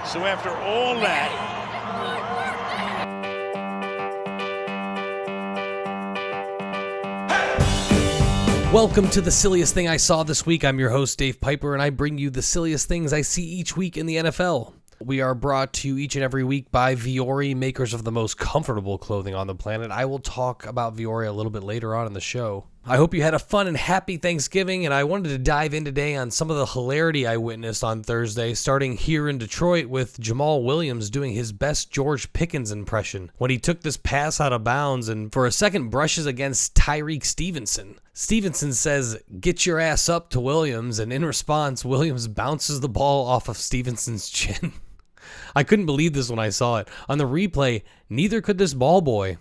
So after all that, welcome to the silliest thing I saw this week. I'm your host, Dave Pyper, and I bring you the silliest things I see each week in the NFL. We are brought to you each and every week by Vuori, makers of the most comfortable clothing on the planet. I will talk about Vuori a little bit later on in the show. I hope you had a fun and happy Thanksgiving, and I wanted to dive in today on some of the hilarity I witnessed on Thursday, starting here in Detroit with Jamal Williams doing his best George Pickens impression when he took this pass out of bounds and for a second brushes against Tyreek Stevenson. Stevenson says, "Get your ass up," to Williams, and in response, Williams bounces the ball off of Stevenson's chin. I couldn't believe this when I saw it. On the replay, neither could this ball boy.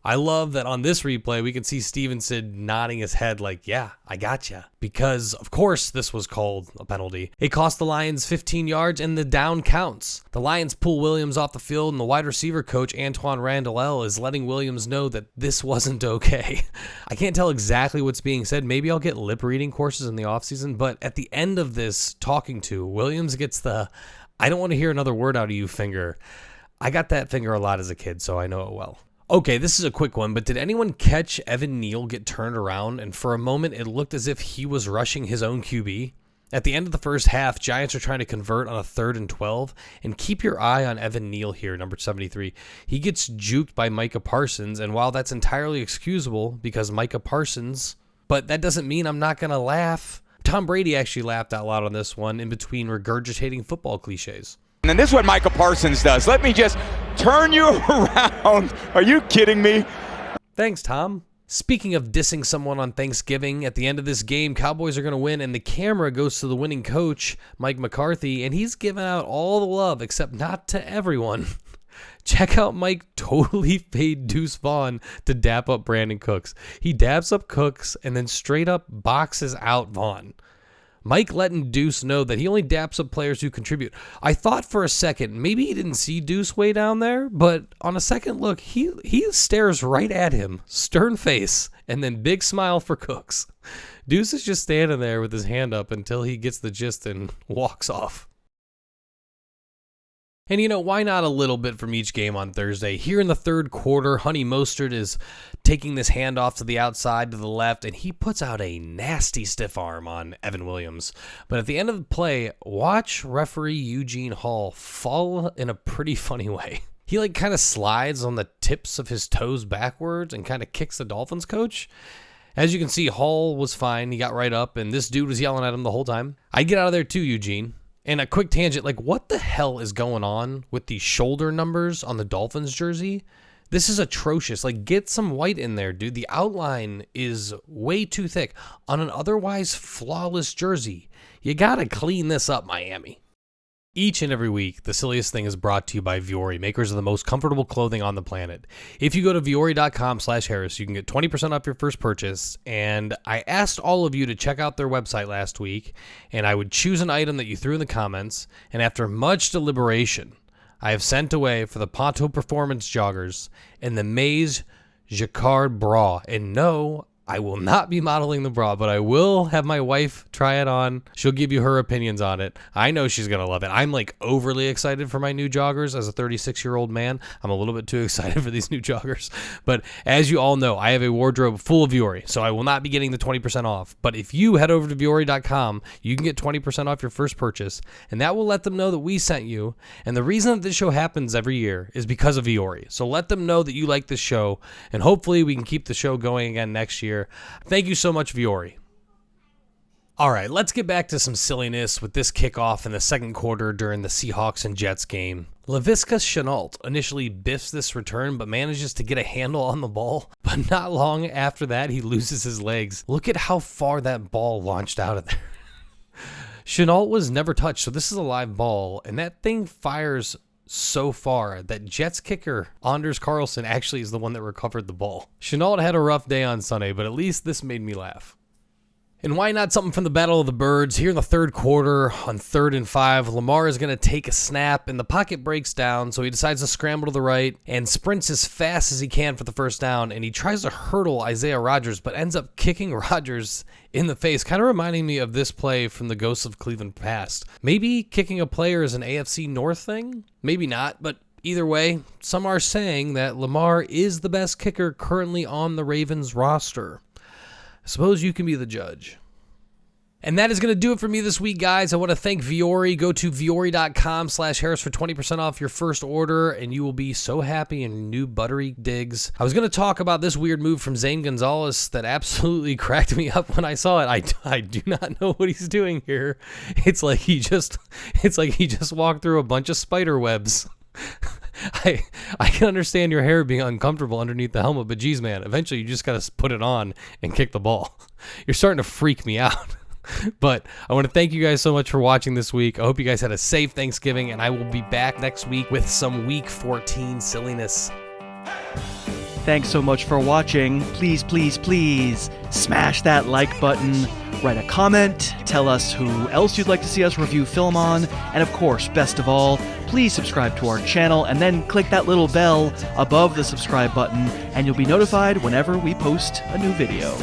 I love that on this replay, we can see Stevenson nodding his head like, yeah, I gotcha. Because, of course, this was called a penalty. It cost the Lions 15 yards, and the down counts. The Lions pull Williams off the field, and the wide receiver coach, Antoine Randall, is letting Williams know that this wasn't okay. I can't tell exactly what's being said. Maybe I'll get lip reading courses in the offseason, but at the end of this talking to, Williams gets the, "I don't want to hear another word out of you" finger. I got that finger a lot as a kid, so I know it well. Okay, this is a quick one, but did anyone catch Evan Neal get turned around and for a moment it looked as if he was rushing his own QB? At the end of the first half, Giants are trying to convert on a 3rd and 12, and keep your eye on Evan Neal here, number 73. He gets juked by Micah Parsons, and while that's entirely excusable because Micah Parsons, but that doesn't mean I'm not going to laugh. Tom Brady actually laughed out loud on this one in between regurgitating football cliches. And this is what Micah Parsons does. Let me just turn you around. Are you kidding me? Thanks, Tom. Speaking of dissing someone on Thanksgiving, at the end of this game, Cowboys are going to win, and the camera goes to the winning coach, Mike McCarthy, and he's giving out all the love, except not to everyone. Check out Mike totally fade Deuce Vaughn to dap up Brandon Cooks. He daps up Cooks and then straight up boxes out Vaughn. Mike letting Deuce know that he only daps up players who contribute. I thought for a second maybe he didn't see Deuce way down there, but on a second look, he stares right at him, stern face, and then big smile for Cooks. Deuce is just standing there with his hand up until he gets the gist and walks off. And you know, why not a little bit from each game on Thursday? Here in the third quarter, Honey Mostert is taking this handoff to the outside to the left, and he puts out a nasty stiff arm on Evan Williams. But at the end of the play, watch referee Eugene Hall fall in a pretty funny way. He kind of slides on the tips of his toes backwards and kind of kicks the Dolphins coach. As you can see, Hall was fine. He got right up, and this dude was yelling at him the whole time. I'd get out of there too, Eugene. And a quick tangent, what the hell is going on with the shoulder numbers on the Dolphins jersey? This is atrocious. Get some white in there, dude. The outline is way too thick on an otherwise flawless jersey. You gotta clean this up, Miami. Each and every week, the silliest thing is brought to you by Vuori, makers of the most comfortable clothing on the planet. If you go to vuori.com/Harris, you can get 20% off your first purchase. And I asked all of you to check out their website last week, and I would choose an item that you threw in the comments. And after much deliberation, I have sent away for the Ponto Performance Joggers and the Maze Jacquard Bra. And no, I will not be modeling the bra, but I will have my wife try it on. She'll give you her opinions on it. I know she's going to love it. I'm overly excited for my new joggers as a 36-year-old man. I'm a little bit too excited for these new joggers. But as you all know, I have a wardrobe full of Vuori, so I will not be getting the 20% off. But if you head over to vuori.com, you can get 20% off your first purchase, and that will let them know that we sent you. And the reason that this show happens every year is because of Vuori. So let them know that you like this show, and hopefully we can keep the show going again next year. Thank you so much, Vuori. All right, let's get back to some silliness with this kickoff in the second quarter during the Seahawks and Jets game. Laviska Shenault initially biffs this return, but manages to get a handle on the ball. But not long after that, he loses his legs. Look at how far that ball launched out of there. Shenault was never touched, so this is a live ball, and that thing fires so far that Jets kicker Anders Carlson actually is the one that recovered the ball. Shenault had a rough day on Sunday, but at least this made me laugh. And why not something from the Battle of the Birds? Here in the third quarter, on 3rd and 5, Lamar is going to take a snap, and the pocket breaks down, so he decides to scramble to the right and sprints as fast as he can for the first down, and he tries to hurdle Isaiah Rodgers, but ends up kicking Rodgers in the face, kind of reminding me of this play from the Ghosts of Cleveland past. Maybe kicking a player is an AFC North thing? Maybe not, but either way, some are saying that Lamar is the best kicker currently on the Ravens roster. I suppose you can be the judge. And that is going to do it for me this week, guys. I want to thank Vuori. Go to vuori.com/Harris for 20% off your first order, and you will be so happy in your new buttery digs. I was going to talk about this weird move from Zane Gonzalez that absolutely cracked me up when I saw it. I do not know what he's doing here. It's like he just walked through a bunch of spider webs. I can understand your hair being uncomfortable underneath the helmet, but geez, man, eventually you just got to put it on and kick the ball. You're starting to freak me out. But I want to thank you guys so much for watching this week. I hope you guys had a safe Thanksgiving, and I will be back next week with some Week 14 silliness. Thanks so much for watching. Please, please, please smash that like button, write a comment, tell us who else you'd like to see us review film on, and of course, best of all, please subscribe to our channel and then click that little bell above the subscribe button, and you'll be notified whenever we post a new video.